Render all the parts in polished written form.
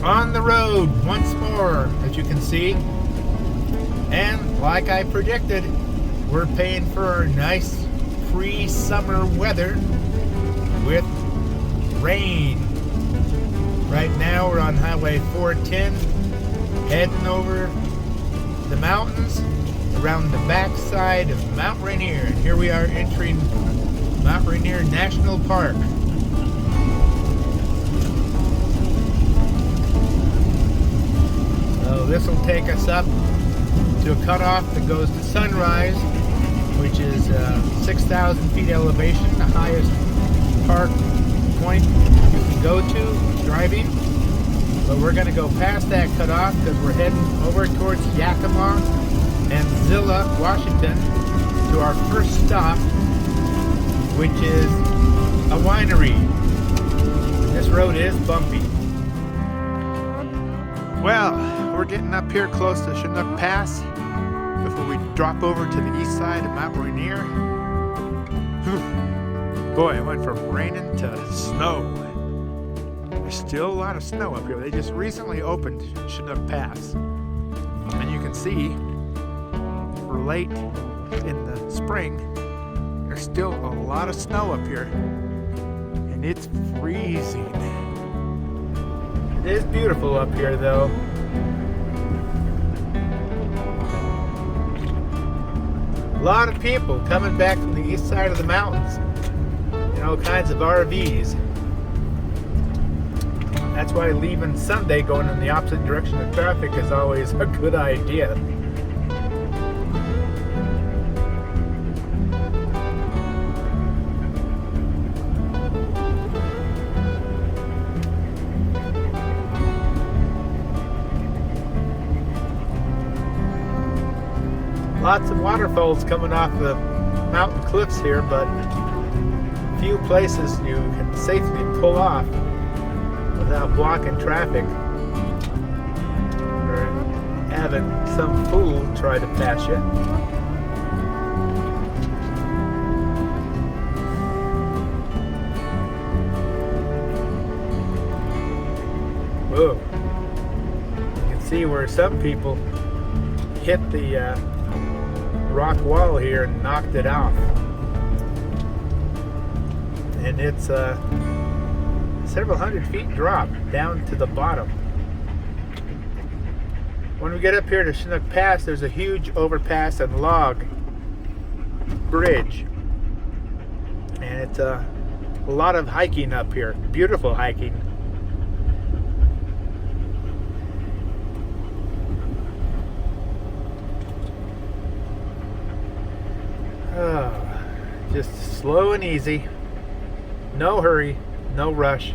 on the road once more, as you can see. And like I predicted, we're paying for nice free summer weather with rain. Right now we're on Highway 410, heading over the mountains around the backside of Mount Rainier. And here we are entering Mount Rainier National Park. So this will take us up to a cutoff that goes to Sunrise, which is 6,000 feet elevation, the highest park point you can go to driving. But we're going to go past that cutoff because we're heading over towards Yakima and Zilla, Washington, to our first stop, which is a winery. This road is bumpy. Well, we're getting up here close to Chinook Pass before we drop over to the east side of Mount Rainier. Boy, it went from raining to snow. There's still a lot of snow up here. They just recently opened Chinook Pass. And you can see, for late in the spring, there's still a lot of snow up here. And it's freezing. It is beautiful up here, though. A lot of people coming back from the east side of the mountains in all kinds of RVs. That's why leaving Sunday going in the opposite direction of traffic is always a good idea. Lots of waterfalls coming off the mountain cliffs here, but few places you can safely pull off without blocking traffic or having some fool try to pass you. Whoa. You can see where some people hit the rock wall here and knocked it off. And it's several hundred feet drop down to the bottom. When we get up here to Chinook Pass, there's a huge overpass and log bridge. And it's a lot of hiking up here. Beautiful hiking. Oh, just slow and easy. No hurry, no rush.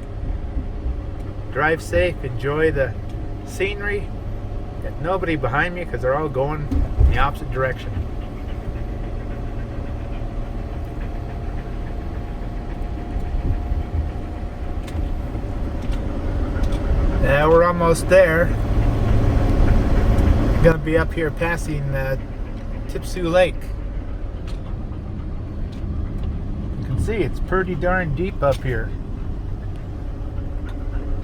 Drive safe, enjoy the scenery. Got nobody behind me because they're all going in the opposite direction. Yeah, we're almost there. Gonna be up here passing Tipsoo Lake. See, it's pretty darn deep up here.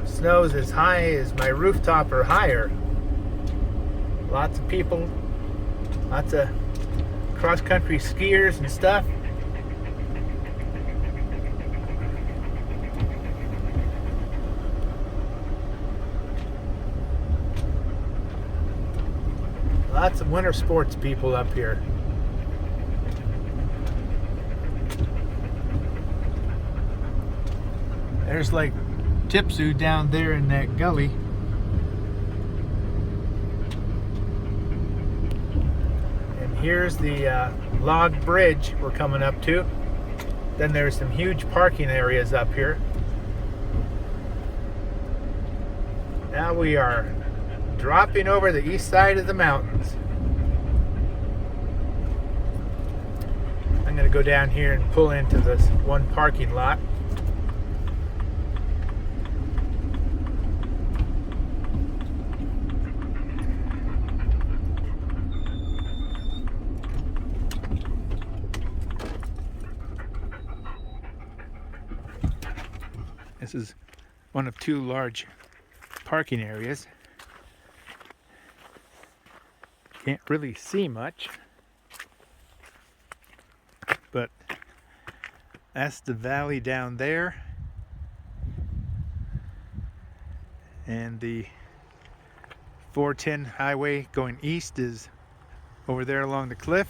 Snow's as high as my rooftop or higher. Lots of people, lots of cross-country skiers and stuff. Lots of winter sports people up here. There's like Tipsoo down there in that gully. And here's the log bridge we're coming up to. Then there's some huge parking areas up here. Now we are dropping over the east side of the mountains. I'm going to go down here and pull into this one parking lot. This is one of two large parking areas. Can't really see much, but that's the valley down there, and the 410 highway going east is over there along the cliff.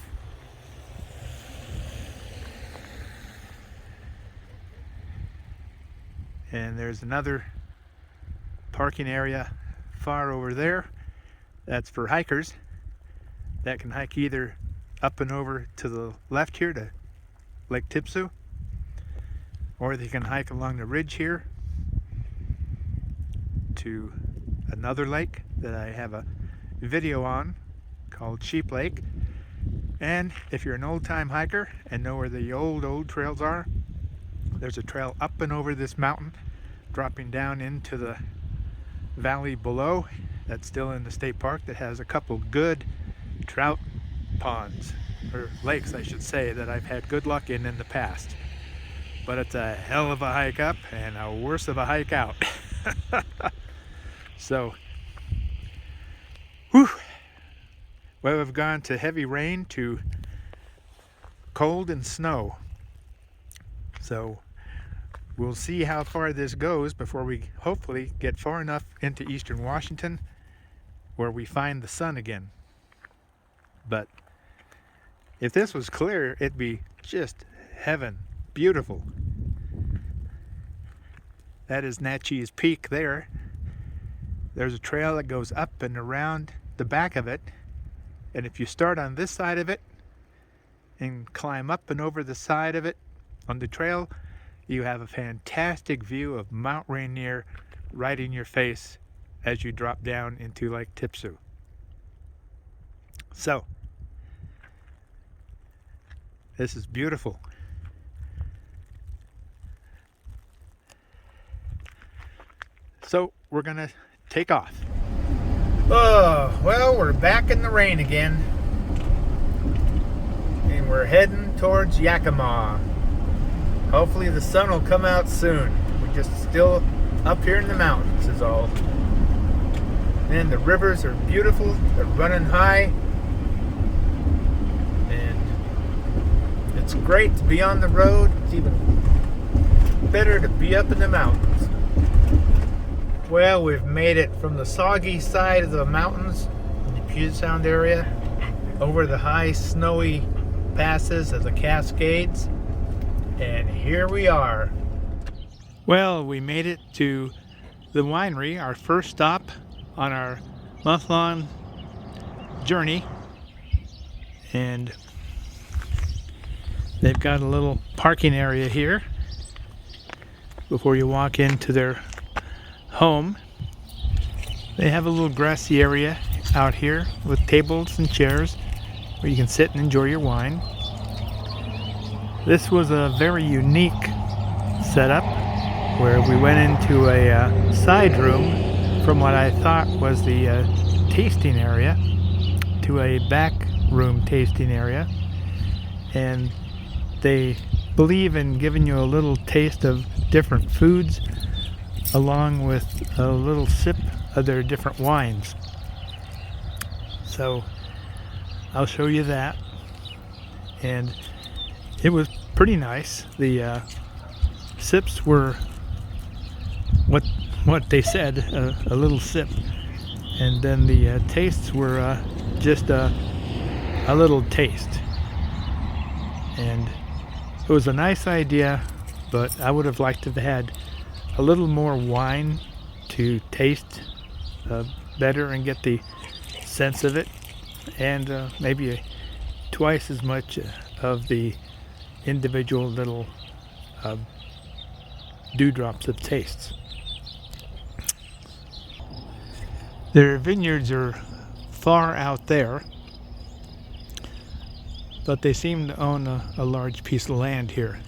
And there's another parking area far over there. That's for hikers that can hike either up and over to the left here to Lake Tipsu, or they can hike along the ridge here to another lake that I have a video on called Sheep Lake. And if you're an old-time hiker and know where the old trails are, there's a trail up and over this mountain dropping down into the valley below that's still in the state park that has a couple good trout ponds, or lakes I should say, that I've had good luck in the past. But it's a hell of a hike up and a worse of a hike out. So, whew. Well, we've gone to heavy rain to cold and snow. So we'll see how far this goes before we hopefully get far enough into eastern Washington where we find the sun again. But if this was clear, it'd be just heaven. Beautiful. That is Natchez Peak there. There's a trail that goes up and around the back of it. And if you start on this side of it and climb up and over the side of it on the trail, you have a fantastic view of Mount Rainier right in your face as you drop down into Lake Tipsu. So, this is beautiful. So, we're gonna take off. Oh, well, we're back in the rain again. And we're heading towards Yakima. Hopefully the sun will come out soon. We're just still up here in the mountains is all. And the rivers are beautiful. They're running high. And it's great to be on the road. It's even better to be up in the mountains. Well, we've made it from the soggy side of the mountains in the Puget Sound area over the high snowy passes of the Cascades, and here we are. Well, we made it to the winery, our first stop on our month-long journey, and they've got a little parking area here before you walk into their home. They have a little grassy area out here with tables and chairs where you can sit and enjoy your wine. This was a very unique setup where we went into a side room from what I thought was the tasting area to a back room tasting area, and they believe in giving you a little taste of different foods along with a little sip of their different wines. So I'll show you that, and it was pretty nice. The sips were what they said, a little sip, and then the tastes were just a little taste. And it was a nice idea, but I would have liked to have had a little more wine to taste better and get the sense of it, and maybe twice as much of the individual little dewdrops of tastes. Their vineyards are far out there, but they seem to own a large piece of land here.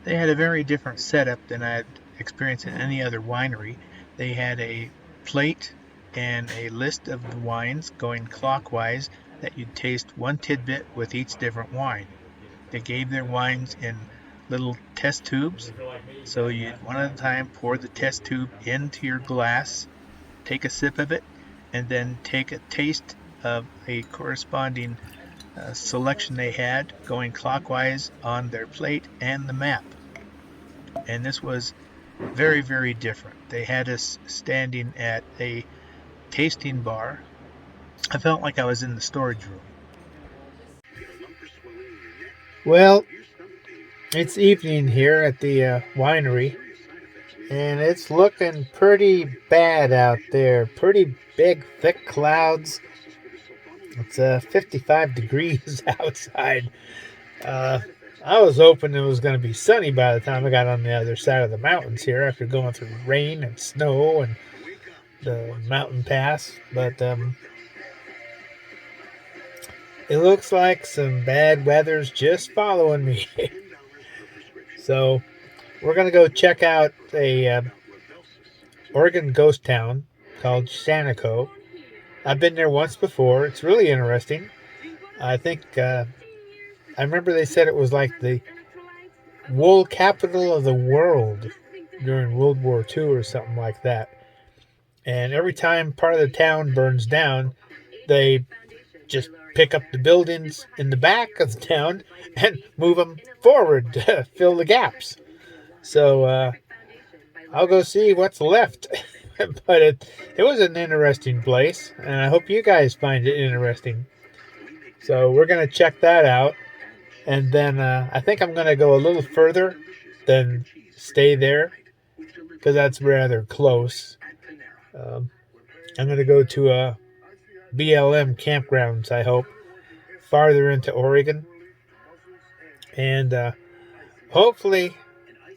They had a very different setup than I had experienced in any other winery. They had a plate and a list of the wines going clockwise that you'd taste one tidbit with each different wine. They gave their wines in little test tubes. So you one at a time pour the test tube into your glass, take a sip of it, and then take a taste of a corresponding selection they had going clockwise on their plate and the map. And this was very, very different. They had us standing at a tasting bar. I felt like I was in the storage room. Well, it's evening here at the winery, and it's looking pretty bad out there. Pretty big, thick clouds. It's 55 degrees outside. I was hoping it was going to be sunny by the time I got on the other side of the mountains here after going through rain and snow and the mountain pass. But it looks like some bad weather's just following me. So we're going to go check out a Oregon ghost town called Shaniko. I've been there once before. It's really interesting. I think I remember they said it was like the wool capital of the world during World War II or something like that. And every time part of the town burns down, they just pick up the buildings in the back of the town and move them forward to fill the gaps. So I'll go see what's left. But it was an interesting place, and I hope you guys find it interesting. So we're going to check that out. And then I think I'm going to go a little further than stay there, because that's rather close. I'm going to go to a BLM campgrounds, I hope, farther into Oregon. And hopefully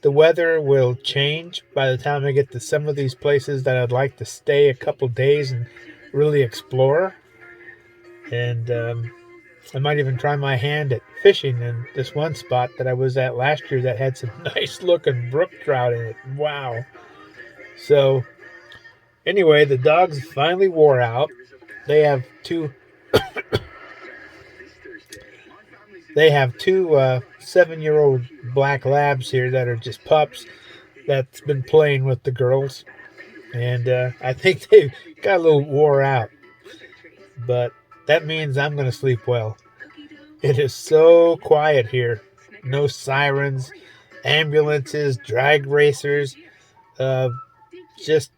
the weather will change by the time I get to some of these places that I'd like to stay a couple days and really explore. And I might even try my hand at fishing in this one spot that I was at last year that had some nice looking brook trout in it. Wow. So anyway, the dogs finally wore out. They have two 7-year-old black labs here that are just pups that's been playing with the girls. And I think they got a little wore out. But that means I'm going to sleep well. It is so quiet here. No sirens, ambulances, drag racers, just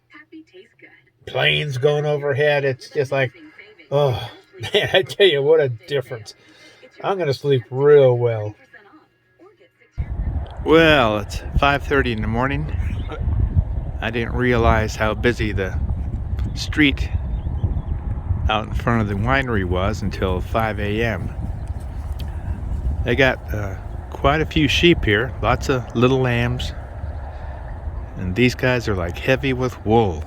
planes going overhead. It's just like, oh, man, I tell you, what a difference. I'm going to sleep real well. Well, it's 5:30 in the morning. I didn't realize how busy the street out in front of the winery was until 5 a.m. They got quite a few sheep here, lots of little lambs, and these guys are like heavy with wool.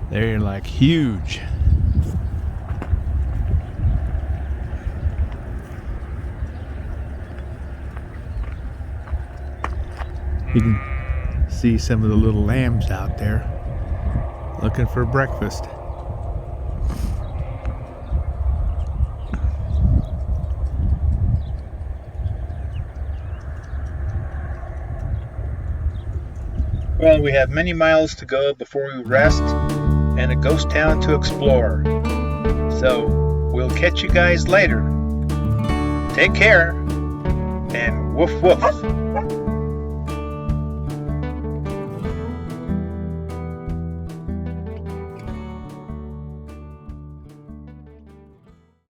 They're like huge. You can see some of the little lambs out there looking for breakfast. Well, we have many miles to go before we rest and a ghost town to explore. So we'll catch you guys later. Take care and woof woof.